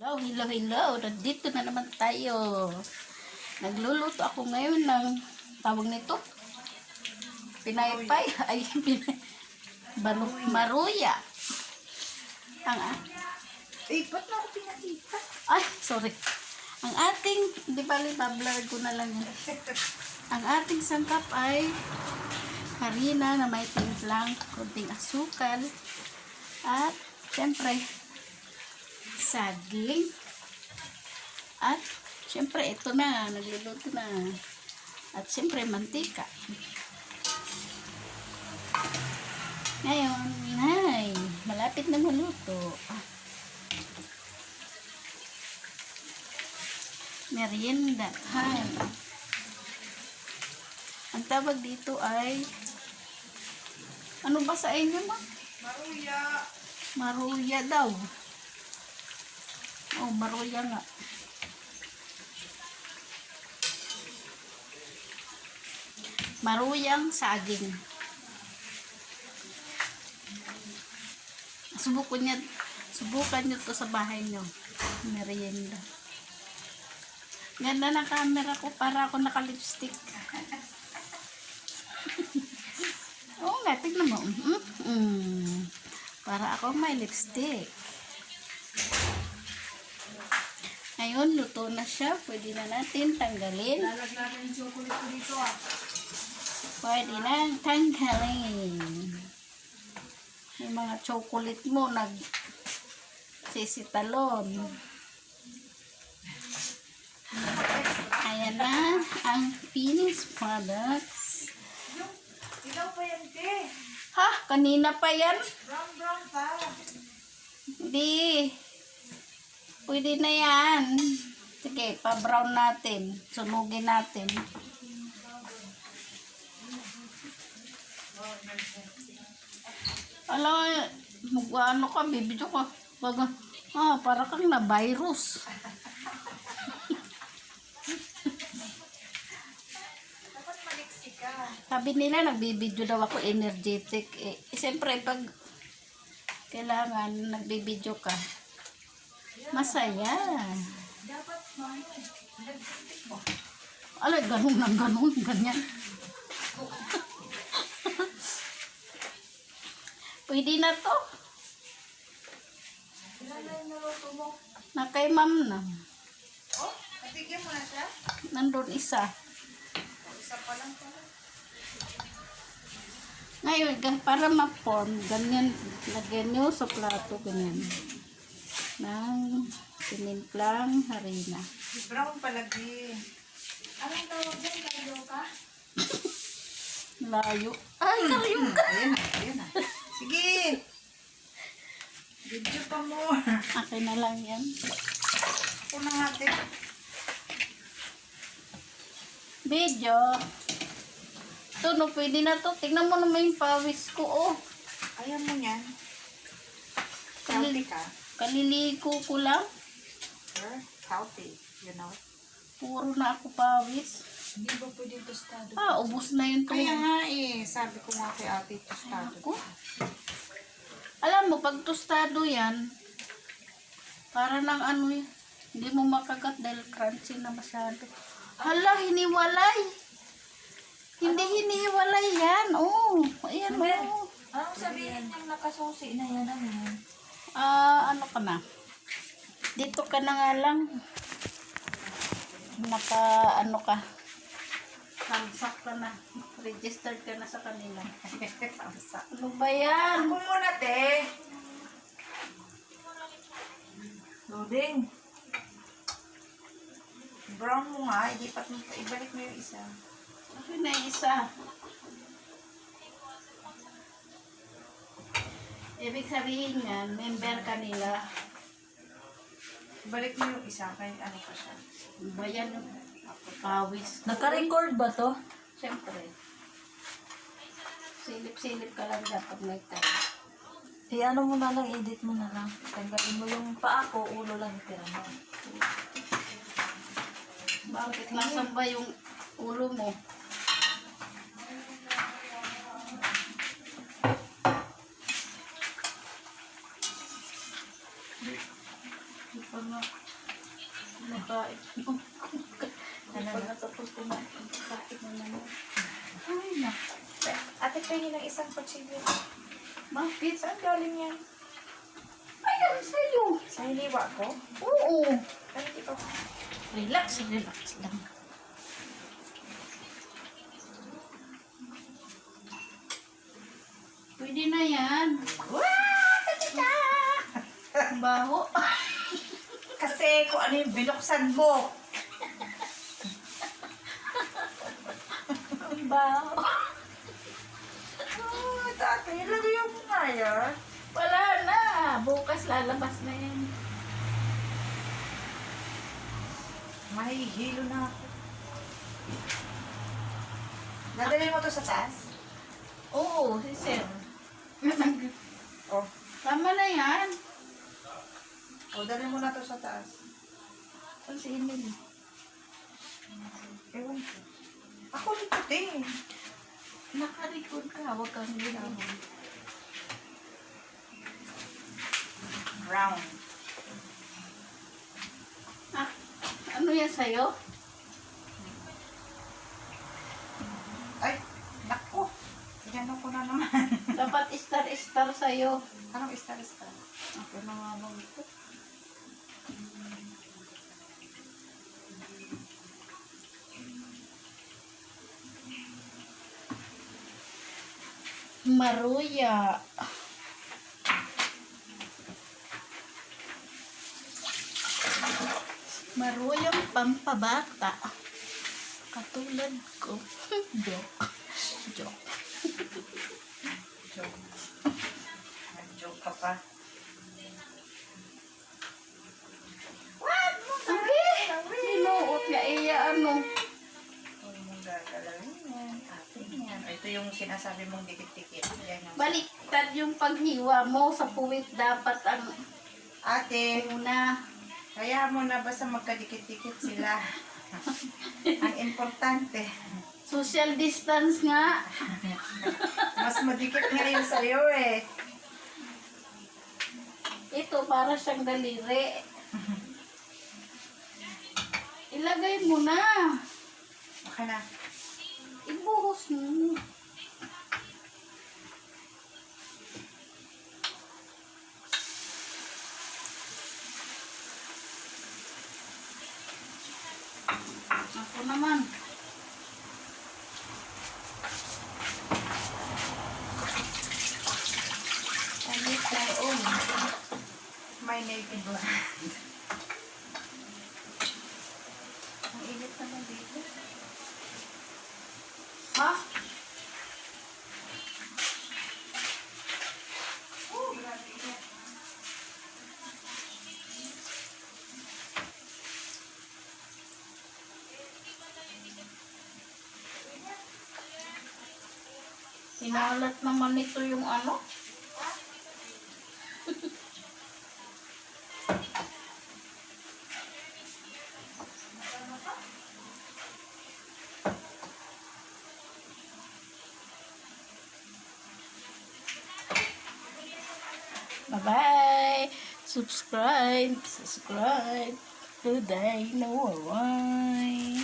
Hello, hello, hello. Nandito na naman tayo. Nagluluto ako ngayon ng tawag nito. Pinaypay. Ay, maruya. Ba't na ako pinakita? Ay, sorry. Ang ating, di bali, bablur ko na lang. Ang ating sangkap ay harina na may timplang, konting asukal, at syempre, saging. At syempre ito na, nagluluto na. At syempre mantika. Ngayon, ay, malapit na maluto. Merienda. Ay. Ang tawag dito ay ano ba sa inyo, ma? Maruya. Maruya daw. Oh, maruya nga. Maruyang saging. Subukan nyo to sa bahay nyo. Merienda. Ganda ng camera ko para ako naka-lipstick. Oo nga, tignan mo. Para ako may lipstick. Ngayon, luto na siya. Pwede na natin tanggalin. Lalag natin yung chocolate ko dito Pwede na tanggalin. Yung mga chocolate mo nagsisitalon. Ayan na ang finished products. Ilaw pa yan, te. Ha? Kanina pa yan? Brown pa. Hindi. Pwede na yan. Sige, pa-brown natin. Sunugin natin. Alam, ano ka, bibidyo ka. Para kang na-virus. Dapat maliksi ka. Sabi nila, nagbibidyo daw ako energetic. Siyempre, pag kailangan nagbibidyo ka, masaya. Dapat mo. Alay, ganun, ganyan. Pwede na to. Ilan na yung naluto mo? Na kay ma'am na. Oh, natigyan mo na siya? Nandun isa. Isa pa lang pala. Ngayon, para ma-form, ganyan, lagyan nyo sa plato, ganyan. Nang tinimplang harina. Brown palagi. Anong tawag dyan? Kayo ka? Layo. Ay, layo ka. Ayan na. Sige. Video pa mo. Akin na lang yan. Ako na natin. Video. Ito, no, pwede na to. Tingnan mo naman yung pawis ko, oh. Ayan mo yan. Kalili- Healthy ka. Kaliligo ko lang. You're healthy. You know? Puro na ako pawis. Hindi ba pwede tostado? Ubos na yung Kaya tubig. nga Sabi ko nga kay ate tostado. Ako. Alam mo, pag tostado yan, para ng ano eh, hindi mo makagat dahil crunchy na masyado. Hala, hiniwalay. Hindi hiniwalay yan. Oh, ayan mo. Anong sabihin yung nakasusi na yan? Ano yan? Ano ka na? Dito ka na nga lang. Ano ka? Samsak ka na. Registered ka na sa kanila. Ano ba yan? Ako muna, te. Loading. Brown mo nga. Ibalik mo yung isa. Okay na yung isa. Ibig sabihin yan, member kanila. Ibalik mo yung isa. Kaya ano pa siya. Ano ba yan? Ako pawis. Naka-record ba to? Siyempre. Silip-silip ka lang dapat may time. Ano mo na lang, edit mo na lang. Tanggalin mo yung paa ko, ulo lang itira mo. Bakit? Nasaan ba yung ulo mo? nga. Kumakain mo. Ano Pag na? natapos kumain, kumakain mo naman. Ay, na. Ate, pengi ng isang kutsilyo. Bakit? Saan galing yan? Ay, ang sa'yo. Sa hiniwa ko? Oo. Ano di ko? Relax, relax lang. Pwede na yan. Wow! Tata! Baho. Kasi kung ano yung binuksan mo. Ang baho. Oh, dati, ilagay mo nga yan. Wala na. Bukas lalabas na yan. Mahihilo na ako. Dadalhin mo to sa taas? Oo, si Sir. Oh. Tama na yan. O, dalhin mo na to sa taas. Saan si Emily? Ewan ko. Ako likot eh. Nakarikod ka. Huwag kang ginamon. Brown. Ah, ano yan sa'yo? Ay, naku. Diyan ko na naman. Dapat star-star sa'yo. Anong star-star? Ako na nga bang ito. Maruya. Maruyang pampabata. Katulad ko. Joke. Joke. Joke. Nag-joke ka pa. Okay. Sinuot nga iya ano. Huwag mong gagalawin yan. Atin yan. O, ito yung sinasabi mong dikit-dikit. Yan yung... Baliktad yung paghiwa mo sa puwit dapat ang Ate, una. kaya mo na basta magkadikit-dikit sila. Ang importante. Social distance nga. Mas madikit nga yun sa'yo eh. Ito para siyang daliri. Ilagay mo na. Okay na. Ibuhos mo. Ako naman. Alit taon. My native land. Ang init naman dito. Ha? Oh, grabe yan. Sinalat naman ito yung ano. Bye-bye. Subscribe to Dino Why.